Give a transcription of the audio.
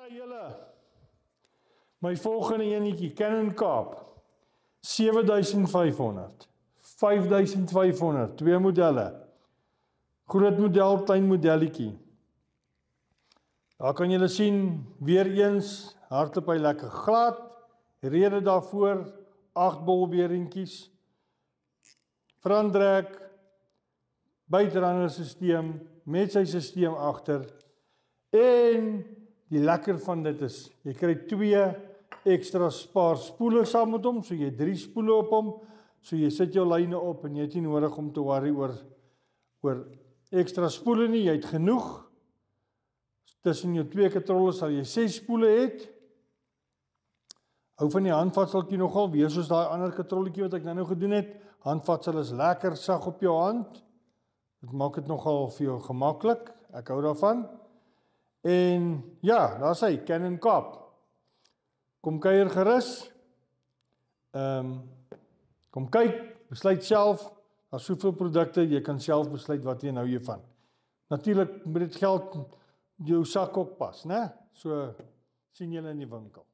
Julle, my volgende enetjie, Canon Kaap, 7500, 5500, twee modelle, groot model, klein modelletjie. Daar kan julle sien, weer eens, hardloop hy lekker glad, rede daarvoor, 8 bolberingkies, fronttrek, buitenrander sisteem, met sy sisteem agter, en die lekker van dit is, jy kry 2 ekstra spaar spoele saam met hom, so jy 3 spoele op hom, so jy sit jou lyne op en jy het nie nodig om te worry oor ekstra spoele nie, jy het genoeg. Tussen jou 2 katrolle sal jy 6 spoele het. Hou van die handvatseltjie nogal, wees soos daai ander katrolletjie wat ek nou gedoen het. Handvatsel is lekker sag op jou hand. Dit maak dit nogal vir jou gemaklik. Ek hou daarvan. En ja, daar is hy, Canon Kaap. Kom kuier gerus. Kom kyk, besluit self. Daar is soveel produkte, jy kan self besluit wat jy nou hiervan. Natuurlik moet dit geld jou sak ook pas, né? So sien julle in die winkel.